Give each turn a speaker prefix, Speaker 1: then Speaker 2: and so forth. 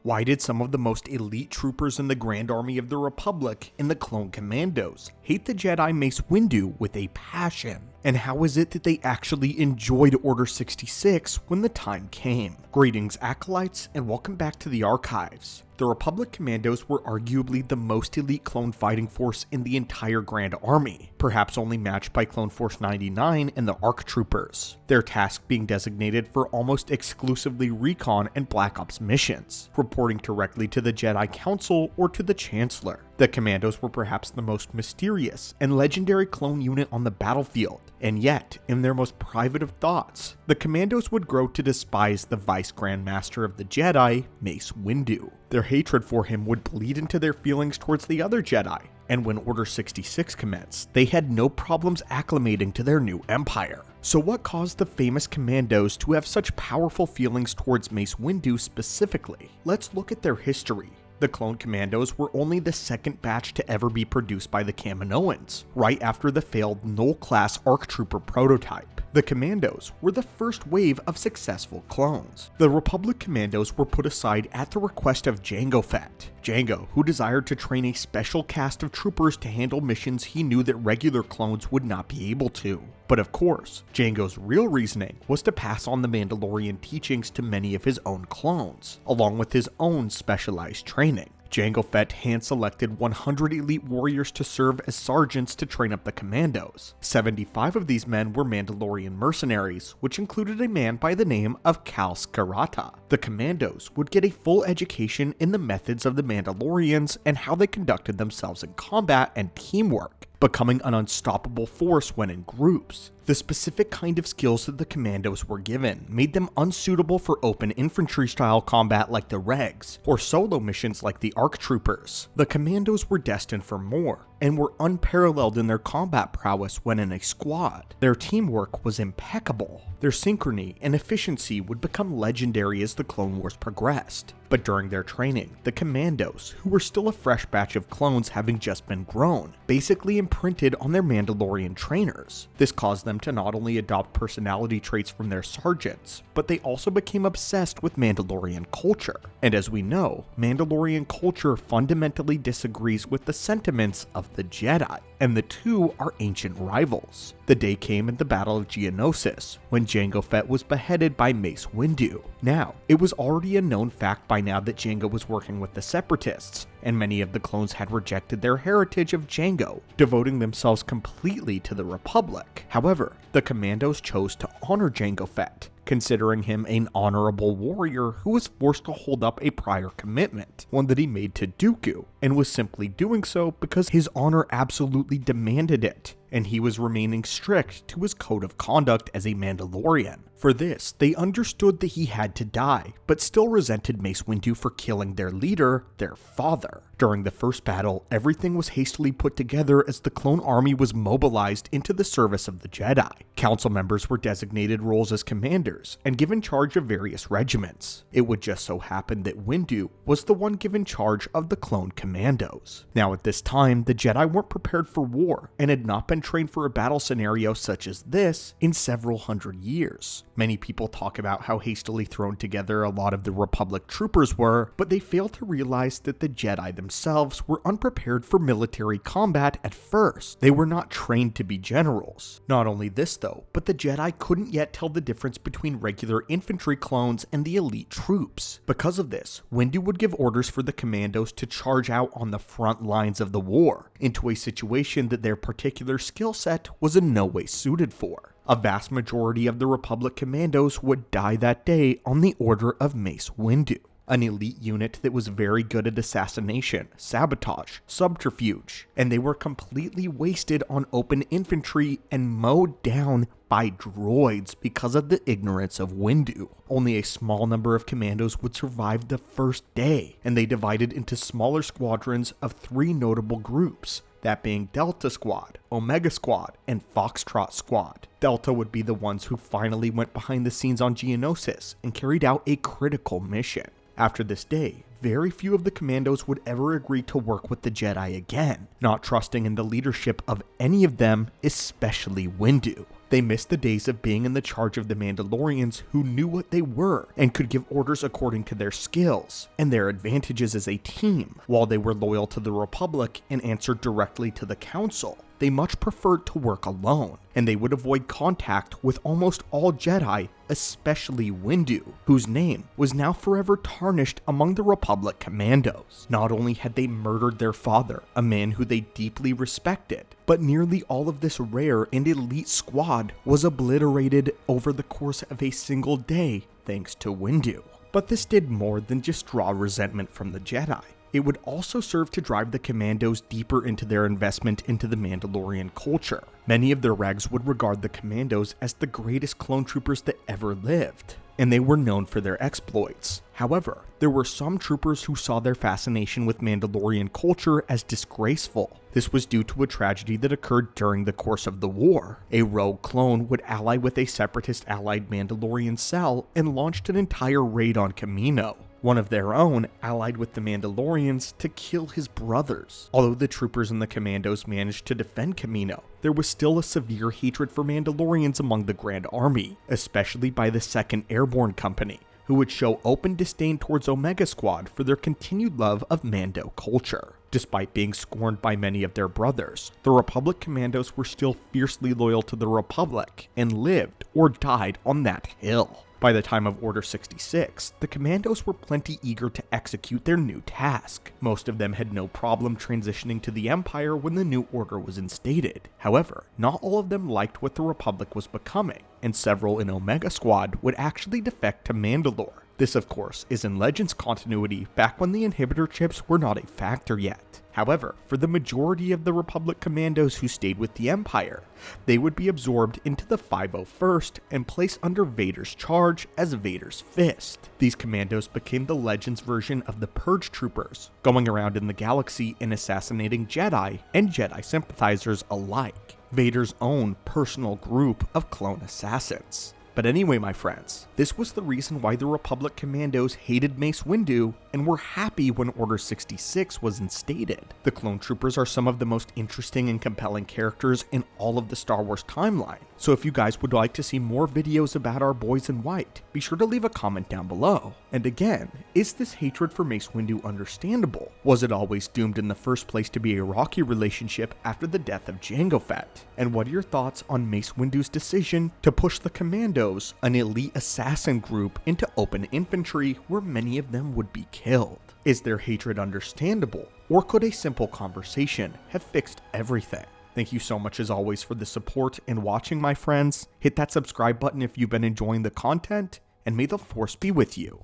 Speaker 1: Why did some of the most elite troopers in the Grand Army of the Republic in the Clone Commandos hate the Jedi Mace Windu with a passion? And how is it that they actually enjoyed Order 66 when the time came? Greetings, Acolytes, and welcome back to the Archives. The Republic Commandos were arguably the most elite clone fighting force in the entire Grand Army, perhaps only matched by Clone Force 99 and the ARC Troopers, their task being designated for almost exclusively recon and Black Ops missions, reporting directly to the Jedi Council or to the Chancellor. The Commandos were perhaps the most mysterious and legendary clone unit on the battlefield, and yet, in their most private of thoughts, the Commandos would grow to despise the Vice Grand Master of the Jedi, Mace Windu. Their hatred for him would bleed into their feelings towards the other Jedi, and when Order 66 commenced, they had no problems acclimating to their new empire. So what caused the famous Commandos to have such powerful feelings towards Mace Windu specifically? Let's look at their history. The Clone Commandos were only the second batch to ever be produced by the Kaminoans, right after the failed Null-class ARC Trooper prototype. The Commandos were the first wave of successful clones. The Republic Commandos were put aside at the request of Jango Fett. Jango, who desired to train a special cast of troopers to handle missions he knew that regular clones would not be able to. But of course, Jango's real reasoning was to pass on the Mandalorian teachings to many of his own clones, along with his own specialized training. Jango Fett hand-selected 100 elite warriors to serve as sergeants to train up the Commandos. 75 of these men were Mandalorian mercenaries, which included a man by the name of Kal Skirata. The Commandos would get a full education in the methods of the Mandalorians and how they conducted themselves in combat and teamwork, becoming an unstoppable force when in groups. The specific kind of skills that the Commandos were given made them unsuitable for open infantry-style combat like the Regs, or solo missions like the ARC Troopers. The Commandos were destined for more, and were unparalleled in their combat prowess when in a squad. Their teamwork was impeccable. Their synchrony and efficiency would become legendary as the Clone Wars progressed. But during their training, the Commandos, who were still a fresh batch of clones having just been grown, basically imprinted on their Mandalorian trainers. This caused them to not only adopt personality traits from their sergeants, but they also became obsessed with Mandalorian culture. And as we know, Mandalorian culture fundamentally disagrees with the sentiments of the Jedi, and the two are ancient rivals. The day came at the Battle of Geonosis, when Jango Fett was beheaded by Mace Windu. Now, it was already a known fact by now that Jango was working with the Separatists, and many of the clones had rejected their heritage of Jango, devoting themselves completely to the Republic. However, the Commandos chose to honor Jango Fett, considering him an honorable warrior who was forced to hold up a prior commitment, one that he made to Dooku, and was simply doing so because his honor absolutely demanded it, and he was remaining strict to his code of conduct as a Mandalorian. For this, they understood that he had to die, but still resented Mace Windu for killing their leader, their father. During the first battle, everything was hastily put together as the clone army was mobilized into the service of the Jedi. Council members were designated roles as commanders and given charge of various regiments. It would just so happen that Windu was the one given charge of the clone Commandos. Now at this time, the Jedi weren't prepared for war and had not been trained for a battle scenario such as this in several hundred years. Many people talk about how hastily thrown together a lot of the Republic troopers were, but they fail to realize that the Jedi themselves were unprepared for military combat at first. They were not trained to be generals. Not only this though, but the Jedi couldn't yet tell the difference between regular infantry clones and the elite troops. Because of this, Windu would give orders for the Commandos to charge out on the front lines of the war, into a situation that their particular skill set was in no way suited for. A vast majority of the Republic Commandos would die that day on the order of Mace Windu, an elite unit that was very good at assassination, sabotage, subterfuge, and they were completely wasted on open infantry and mowed down by droids because of the ignorance of Windu. Only a small number of Commandos would survive the first day, and they divided into smaller squadrons of 3 notable groups, that being Delta Squad, Omega Squad, and Foxtrot Squad. Delta would be the ones who finally went behind the scenes on Geonosis and carried out a critical mission. After this day, very few of the Commandos would ever agree to work with the Jedi again, not trusting in the leadership of any of them, especially Windu. They missed the days of being in the charge of the Mandalorians who knew what they were and could give orders according to their skills and their advantages as a team. While they were loyal to the Republic and answered directly to the Council, they much preferred to work alone, and they would avoid contact with almost all Jedi, especially Windu, whose name was now forever tarnished among the Republic Commandos. Not only had they murdered their father, a man who they deeply respected, but nearly all of this rare and elite squad was obliterated over the course of a single day thanks to Windu. But this did more than just draw resentment from the Jedi. It would also serve to drive the Commandos deeper into their investment into the Mandalorian culture. Many of their regs would regard the Commandos as the greatest clone troopers that ever lived, and they were known for their exploits. However, there were some troopers who saw their fascination with Mandalorian culture as disgraceful. This was due to a tragedy that occurred during the course of the war. A rogue clone would ally with a separatist allied Mandalorian cell and launched an entire raid on Kamino. One of their own allied with the Mandalorians to kill his brothers. Although the troopers and the Commandos managed to defend Kamino, there was still a severe hatred for Mandalorians among the Grand Army, especially by the 2nd Airborne Company, who would show open disdain towards Omega Squad for their continued love of Mando culture. Despite being scorned by many of their brothers, the Republic Commandos were still fiercely loyal to the Republic and lived or died on that hill. By the time of Order 66, the Commandos were plenty eager to execute their new task. Most of them had no problem transitioning to the Empire when the new order was instated. However, not all of them liked what the Republic was becoming, and several in Omega Squad would actually defect to Mandalore. This, of course, is in Legends continuity back when the inhibitor chips were not a factor yet. However, for the majority of the Republic Commandos who stayed with the Empire, they would be absorbed into the 501st and placed under Vader's charge as Vader's Fist. These commandos became the Legends version of the Purge Troopers, going around in the galaxy and assassinating Jedi and Jedi sympathizers alike. Vader's own personal group of clone assassins. But anyway, my friends, this was the reason why the Republic Commandos hated Mace Windu and were happy when Order 66 was instated. The clone troopers are some of the most interesting and compelling characters in all of the Star Wars timeline. So if you guys would like to see more videos about our boys in white, be sure to leave a comment down below. And again, is this hatred for Mace Windu understandable? Was it always doomed in the first place to be a rocky relationship after the death of Jango Fett? And what are your thoughts on Mace Windu's decision to push the Commandos, an elite assassin group, into open infantry where many of them would be killed? Is their hatred understandable, or could a simple conversation have fixed everything? Thank you so much as always for the support and watching, my friends. Hit that subscribe button if you've been enjoying the content, and may the Force be with you.